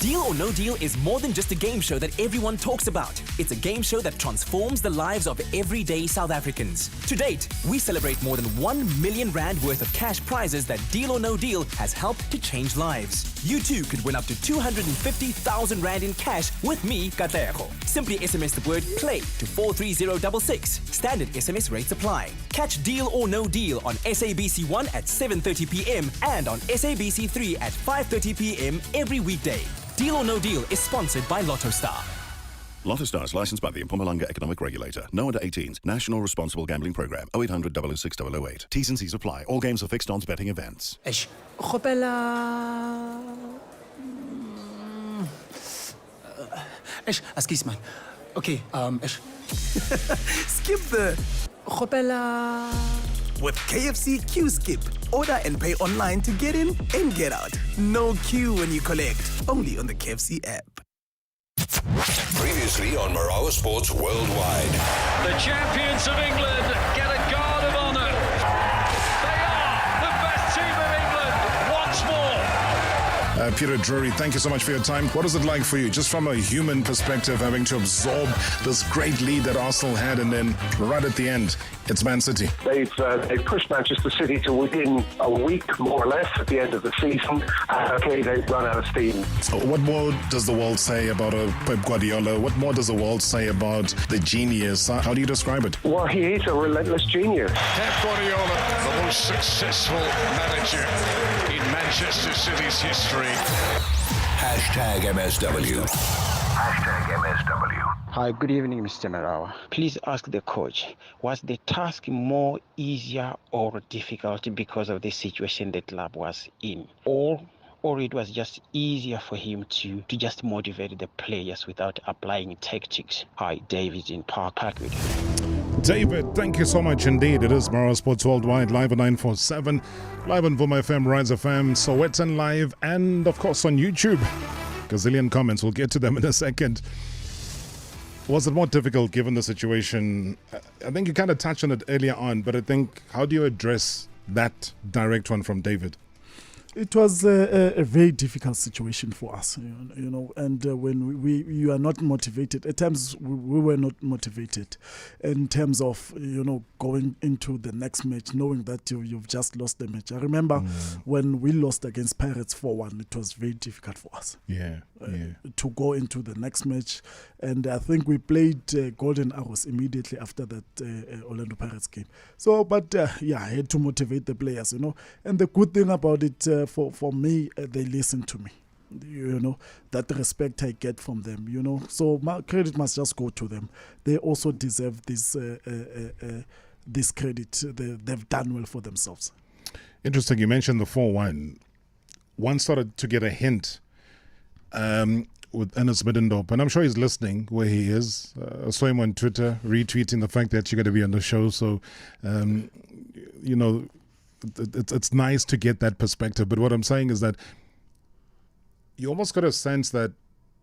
Deal or No Deal is more than just a game show that everyone talks about. It's a game show that transforms the lives of everyday South Africans. To date, we celebrate more than 1 million Rand worth of cash prizes that Deal or No Deal has helped to change lives. You too could win up to 250,000 Rand in cash with me, Gauteng. Simply SMS the word PLAY to 43066. Standard SMS rates apply. Catch Deal or No Deal on SABC1 at 7:30 p.m. and on SABC3 at 5:30 p.m. every weekday. Deal or No Deal is sponsored by Lotto Star. Lotto Star is licensed by the Mpumalanga Economic Regulator. No under 18s. National Responsible Gambling Program. 0800 006 008. T's and C's apply. All games are fixed odds betting events. Eish, Khopela. Eish, excuse man. Okay, eish. Skip the Khopela. With KFC Q Skip, order and pay online to get in and get out. No queue when you collect. Only on the KFC app. Previously on Marawa Sports Worldwide. The champions of England get a guard of honour. They are the best team of England once more. Peter Drury, thank you so much for your time. What is it like for you, just from a human perspective, having to absorb this great lead that Arsenal had, and then right at the end, it's Man City? They've pushed Manchester City to within a week, more or less, at the end of the season. Okay, they've run out of steam. So what more does the world say about Pep Guardiola? What more does the world say about the genius? How do you describe it? Well, he is a relentless genius. Pep Guardiola, the most successful manager in Manchester City's history. Hashtag MSW. Hashtag MSW. Hi, good evening, Mr. Marawa. Please ask the coach, was the task more easier or difficult because of the situation the club was in? Or it was just easier for him to just motivate the players without applying tactics? Hi, David in Parkwood. David, thank you so much indeed. It is Marawa Sports Worldwide, live on 947, live on Vuma FM, Rise FM, Sowetan Live, and of course on YouTube. Gazillion comments, we'll get to them in a second. Was it more difficult given the situation? I think you kind of touched on it earlier on, but I think, how do you address that direct one from David? It was a very difficult situation for us, you know, and when you are not motivated, at times we were not motivated in terms of, you know, going into the next match, knowing that you've just lost the match. I remember when we lost against Pirates 4-1, it was very difficult for us. To go into the next match, and I think we played Golden Arrows immediately after that Orlando Pirates game. So, but I had to motivate the players, you know, and the good thing about it, for me, they listen to me. You know, that respect I get from them, you know. So my credit must just go to them. They also deserve this credit. They've done well for themselves. Interesting. You mentioned the 4-1. One started to get a hint with Ernst Middendorp, and I'm sure he's listening where he is. I saw him on Twitter retweeting the fact that you're going to be on the show. So, you know, it's nice to get that perspective. But what I'm saying is that you almost got a sense that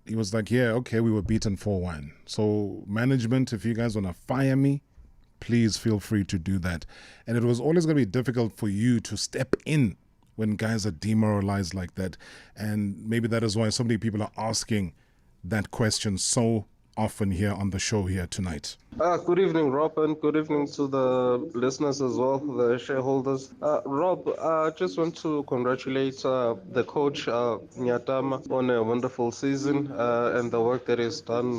he was like, yeah, okay, we were beaten 4-1. So management, if you guys want to fire me, please feel free to do that. And it was always going to be difficult for you to step in when guys are demoralized like that. And maybe that is why so many people are asking that question so often here on the show here tonight. Good evening, Rob, and good evening to the listeners as well, the shareholders. Rob, I just want to congratulate the coach, Nyatama, on a wonderful season and the work that he's done.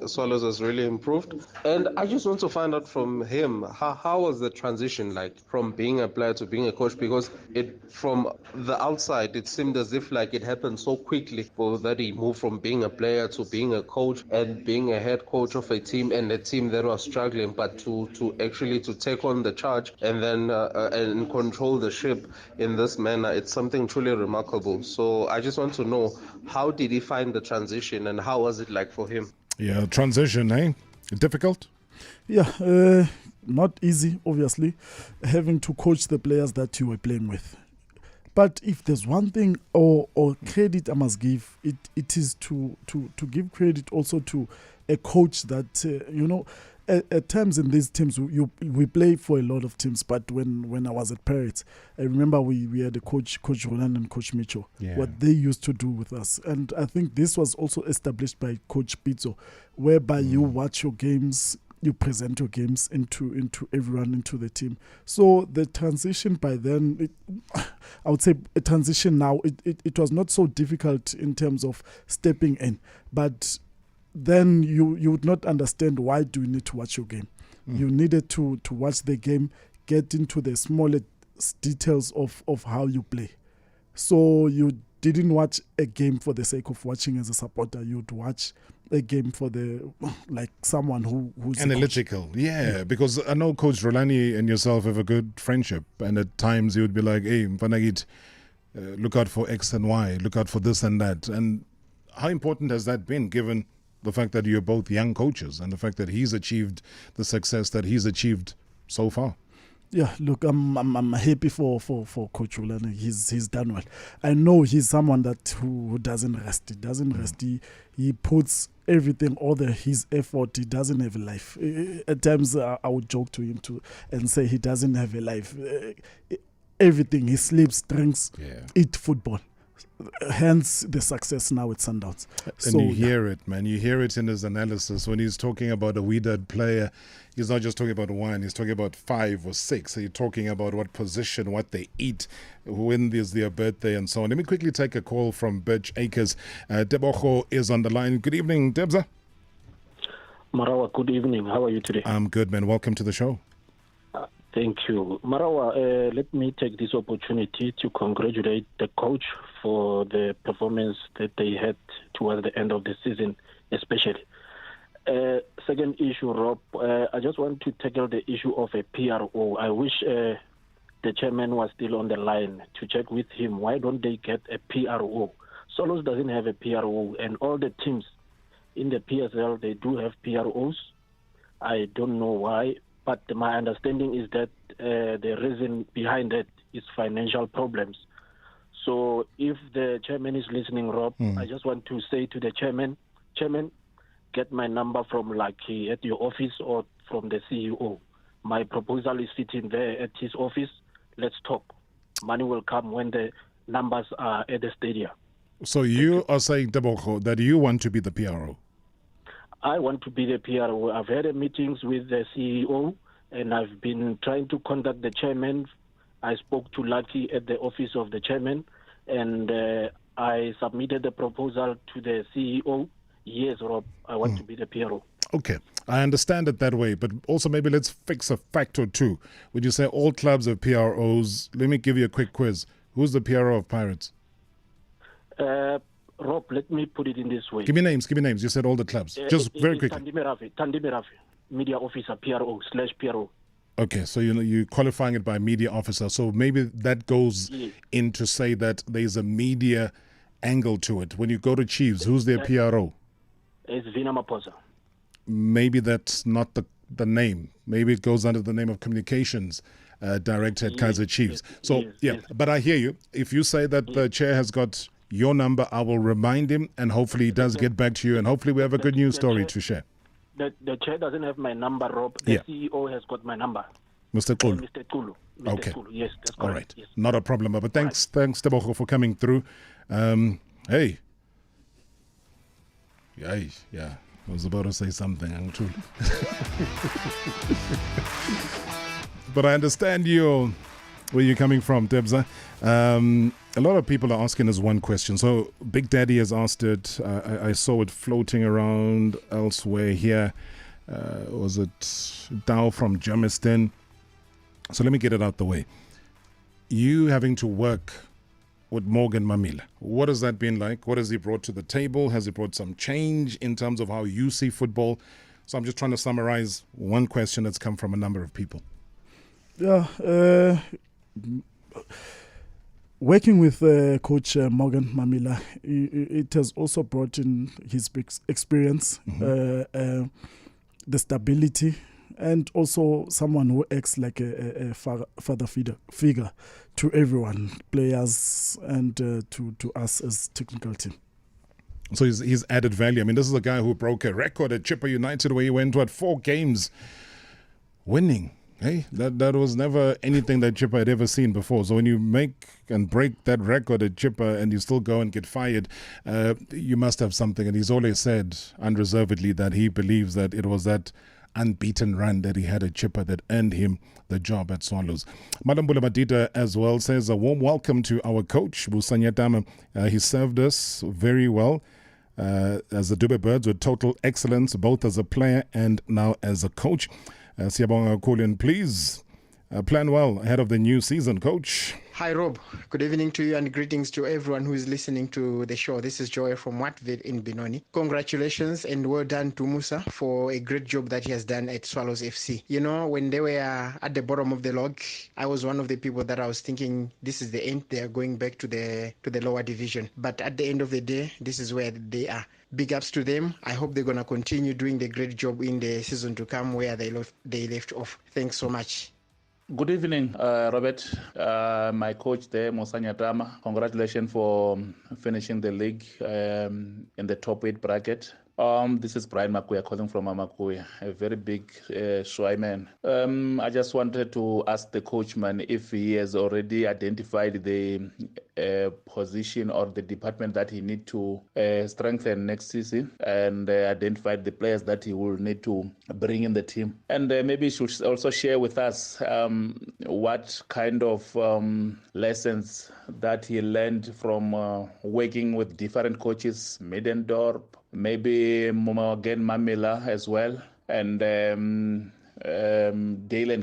Swallows has really improved. And I just want to find out from him, how was the transition like from being a player to being a coach? Because from the outside, it seemed as if like it happened so quickly that he moved from being a player to being a coach and being a head coach of a team and a team that was struggling, but to take on the charge and then and control the ship in this manner, it's something truly remarkable. So I just want to know, how did he find the transition and how was it like for him? Yeah, transition, eh? Difficult? Yeah, not easy, obviously, having to coach the players that you were playing with. But if there's one thing or credit I must give, it is to give credit also to a coach that, at times in these teams, we play for a lot of teams, but when I was at Pirates, I remember we had a Coach Roland and Coach Mitchell, what they used to do with us. And I think this was also established by Coach Pizzo, whereby you watch your games, you present your games into everyone, into the team. So the transition by then, I would say a transition now, it was not so difficult in terms of stepping in, but then you would not understand why do you need to watch your game. You needed to watch the game, get into the smallest details of how you play. So you didn't watch a game for the sake of watching as a supporter. You'd watch a game for someone who's analytical. Yeah, because I know Coach Rolani and yourself have a good friendship, and at times you would be like, hey, Mfanagit, look out for X and Y, look out for this and that. And how important has that been, given the fact that you're both young coaches and the fact that he's achieved the success that he's achieved so far? Yeah, look, I'm happy for Coach Rolani. He's done well. I know he's someone that who doesn't rest. He doesn't rest. He puts everything, his effort. He doesn't have a life. At times I would joke to him and say he doesn't have a life. Everything, he sleeps, drinks, eat football. Hence the success now at Sundowns. And you hear it, man. You hear it in his analysis when he's talking about a Wydad player. He's not just talking about one, he's talking about 5 or 6. So you're talking about what position, what they eat, when is their birthday, and so on. Let me quickly take a call from Birch Acres. Debocho is on the line. Good evening, Debza. Marawa, good evening. How are you today? I'm good, man. Welcome to the show. Thank you. Marawa, let me take this opportunity to congratulate the coach for the performance that they had towards the end of the season, especially. Second issue, Rob, I just want to tackle the issue of a PRO. I wish the chairman was still on the line to check with him. Why don't they get a PRO? Solos doesn't have a PRO, and all the teams in the PSL, they do have PROs. I don't know why, but my understanding is that the reason behind that is financial problems. So if the chairman is listening, Rob, I just want to say to the chairman, get my number from Lucky at your office or from the CEO. My proposal is sitting there at his office. Let's talk. Money will come when the numbers are at the stadium. So you are saying, Debocho, that you want to be the PRO? I want to be the PRO. I've had meetings with the CEO, and I've been trying to contact the chairman. I spoke to Lucky at the office of the chairman, and I submitted the proposal to the CEO. Yes, Rob, I want to be the PRO. Okay, I understand it that way, but also maybe let's fix a fact or two. Would you say all clubs have PROs? Let me give you a quick quiz. Who's the PRO of Pirates? Rob, let me put it in this way. Give me names. You said all the clubs. Just very quickly. Tandimeravi, media officer, PRO/PRO. Okay, so you're qualifying it by media officer. So maybe that goes in to say that there's a media angle to it. When you go to Chiefs, who's their PRO? It's Vina Maposa. Maybe that's not the name. Maybe it goes under the name of communications director at Kaizer Chiefs. But I hear you. If you say that the chair has got your number, I will remind him, and hopefully he does get back to you, and hopefully we have a good news story to share. The chair doesn't have my number, Rob. The CEO has got my number. Mr. Kulu. Mr. Kulu. Okay. Kulu. Yes, that's correct. All right. Yes. Not a problem. But thanks, Tebogo, for coming through. Hey. Yeah. I was about to say something, I'm true. But I understand where you're coming from, Debza. A lot of people are asking us one question. So Big Daddy has asked it. I saw it floating around elsewhere here. Was it Dow from Germiston? So let me get it out the way. You having to work with Morgan Mamila, what has that been like? What has he brought to the table? Has he brought some change in terms of how you see football? So I'm just trying to summarize one question that's come from a number of people. Yeah, working with Coach Morgan Mamila, it has also brought in his experience, the stability, and also someone who acts like a father figure to everyone, players, and to us as technical team. So he's added value. I mean, this is a guy who broke a record at Chippa United where he went to 4 games winning. Hey, that was never anything that Chippa had ever seen before. So when you make and break that record at Chippa and you still go and get fired, you must have something. And he's always said unreservedly that he believes that it was that unbeaten run that he had at Chippa that earned him the job at Swallows. Madam Bulamadita as well says a warm welcome to our coach, Musa Nyatama. He served us very well as the Dube Birds with total excellence, both as a player and now as a coach. Siyabonga Kulian, please plan well ahead of the new season, coach. Hi, Rob. Good evening to you and greetings to everyone who is listening to the show. This is Joy from Watville in Benoni. Congratulations and well done to Musa for a great job that he has done at Swallows FC. You know, when they were at the bottom of the log, I was one of the people that I was thinking this is the end. They are going back to the lower division. But at the end of the day, this is where they are. Big ups to them. I hope they're going to continue doing the great job in the season to come where they left off. Thanks so much. Good evening, Robert. My coach there, Musa Nyatama. Congratulations for finishing the league in the top 8 bracket. This is Brian Makuya calling from Amakuya, a very big Swaiman. I just wanted to ask the coach, man, if he has already identified the position or the department that he need to strengthen next season and identified the players that he will need to bring in the team. And maybe he should also share with us what kind of lessons that he learned from working with different coaches, Middendorp, maybe Morgan Mamila as well, and Dylan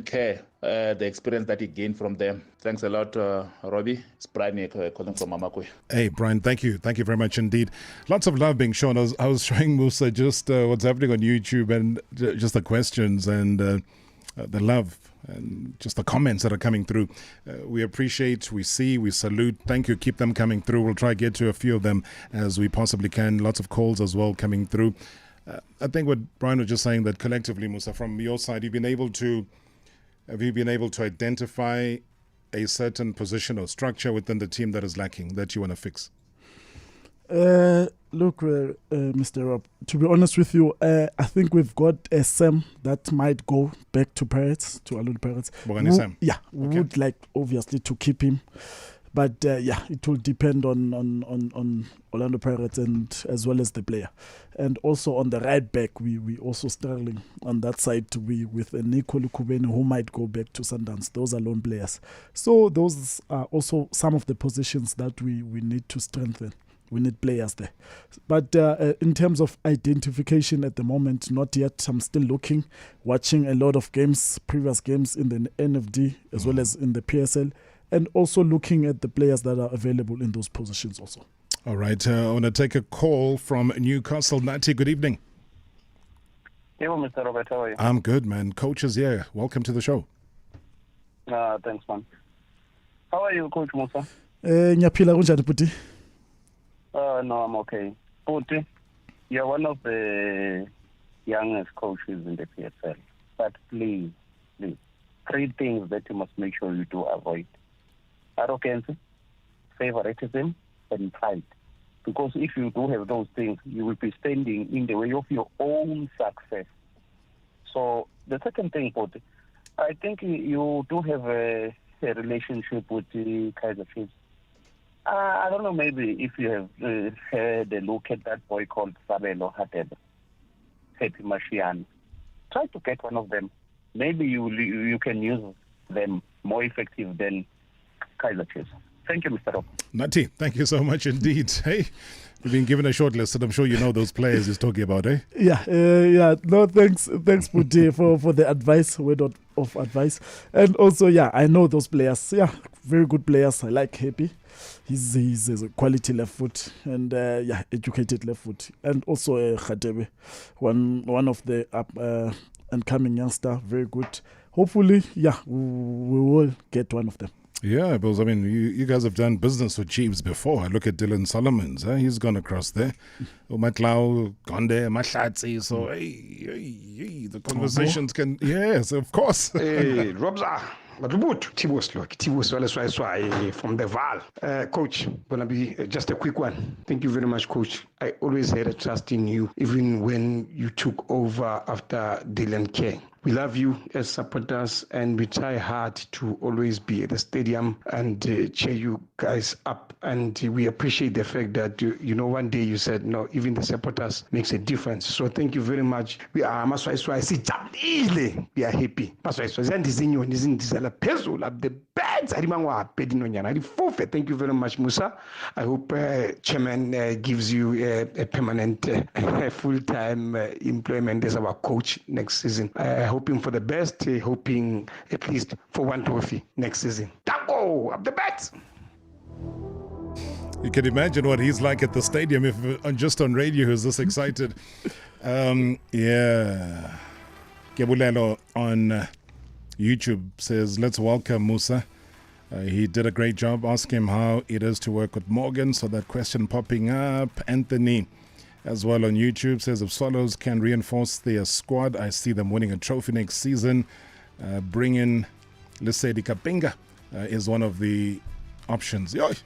Kerr, the experience that he gained from them. Thanks a lot, Robbie. It's Brian calling from Mamakwe. Hey, Brian, thank you. Thank you very much indeed. Lots of love being shown. I was showing Musa just what's happening on YouTube and just the questions and the love and just the comments that are coming through. We appreciate, we see, we salute. Thank you. Keep them coming through. We'll try to get to a few of them as we possibly can. Lots of calls as well coming through. I think what Brian was just saying, that collectively, Musa, from your side, have you been able to identify a certain position or structure within the team that is lacking that you want to fix? Look, Mr. Rob, to be honest with you, I think we've got a Sam that might go back to Pirates, to Alun Pirates. Sam. Yeah, we would like, obviously, to keep him. But, it will depend on Orlando Pirates and as well as the player. And also on the right back, we also struggling on that side with Nico Lukubeni, who might go back to Sundowns. Those are lone players. So those are also some of the positions that we need to strengthen. We need players there. But in terms of identification at the moment, not yet. I'm still looking, watching a lot of games, previous games in the NFD as well as in the PSL, and also looking at the players that are available in those positions also. All right. I want to take a call from Newcastle. Nati, good evening. Hello, Mr. Robert. How are you? I'm good, man. Coach is here. Welcome to the show. Thanks, man. How are you, Coach Musa? Nyaphila kunjani Puti? No, I'm okay. Puti, you're one of the youngest coaches in the PSL. But please, 3 things that you must make sure you do avoid. Arrogance, favoritism, and pride. Because if you do have those things, you will be standing in the way of your own success. So the second thing, Poti, I think you do have a relationship with the Kaizer Chiefs. I don't know, maybe if you have had a look at that boy called Sabelo Hateb, Happy Mashian. Try to get one of them. Maybe you can use them more effective than Kaizer Chiefs. Thank you, Mr. Rob. Nati, thank you so much indeed. Hey, you've been given a short list, and I'm sure you know those players he's talking about, eh? Yeah. No, thanks, Puti, for the advice, word of advice. And also, I know those players. Yeah, very good players. I like Happy. He's a quality left foot and educated left foot. And also Khatebe, one of the up and coming youngster, very good. Hopefully, we will get one of them. Yeah, because I mean, you guys have done business with Chiefs before. I look at Dylan Solomons. He's gone across there. Matlau, Gonde, Mahlatsi. So, hey, the conversations can... Yes, of course. Hey, Robza. Reboot. Tibos from the Val. Coach, gonna be just a quick one. Thank you very much, Coach. I always had a trust in you, even when you took over after Dylan Kerr. We love you as supporters, and we try hard to always be at the stadium and cheer you guys up. And we appreciate the fact that, one day you said, no, even the supporters makes a difference. So thank you very much. We are happy. The beds. Thank you very much, Musa. I hope Chairman gives you a permanent, full-time employment as our coach next season. Hoping for the best, hoping at least for one trophy next season. Tango, up the bets. You can imagine what he's like at the stadium if just on radio he's this excited. Kebulelo on YouTube says, let's welcome Musa. He did a great job. Ask him how it is to work with Morgan. So that question popping up. Anthony as well on YouTube says, if Swallows can reinforce their squad, I see them winning a trophy next season. Bring in Lesedi Kapinga is one of the options. Yoy!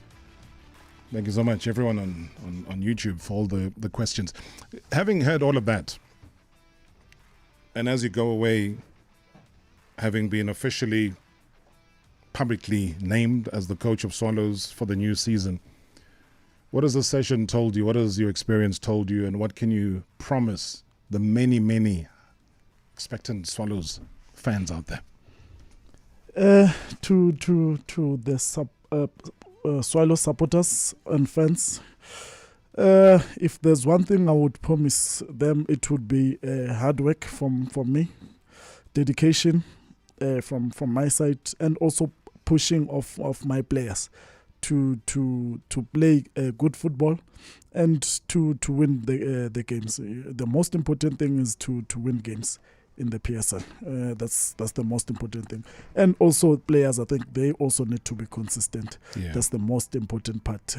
Thank you so much, everyone on YouTube, for all the questions. Having heard all of that, and as you go away, having been officially, publicly named as the coach of Swallows for the new season, what has the session told you? What has your experience told you? And what can you promise the many, many expectant Swallows fans out there? To the Swallows supporters and fans, if there's one thing I would promise them, it would be hard work from me, dedication from my side, and also pushing of my players to play good football and to win the games. The most important thing is to win games in the PSL. That's the most important thing. And also players, I think they also need to be consistent. Yeah. That's the most important part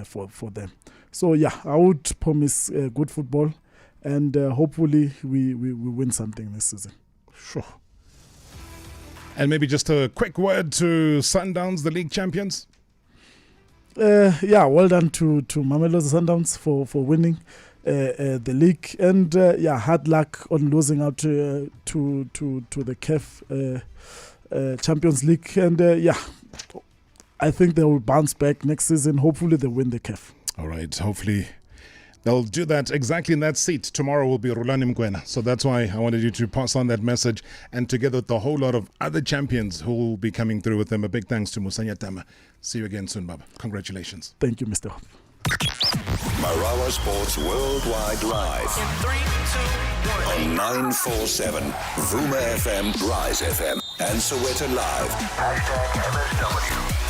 for them. So I would promise good football, and hopefully we win something this season. Sure. And maybe just a quick word to Sundowns, the league champions. Well done to Mamelodi Sundowns for winning the league, and hard luck on losing out to the CAF Champions League, and I think they will bounce back next season. Hopefully they win the CAF. All right, hopefully they'll do that exactly in that seat. Tomorrow will be Rulani Mkwena. So that's why I wanted you to pass on that message, and together with a whole lot of other champions who will be coming through with them. A big thanks to Musa Nyatama. See you again soon, Baba. Congratulations. Thank you, Mr. Marawa Sports Worldwide Live. In 3, 2, 1. On 947, Vuma FM, Rise FM, and Soweto Live. #MSW.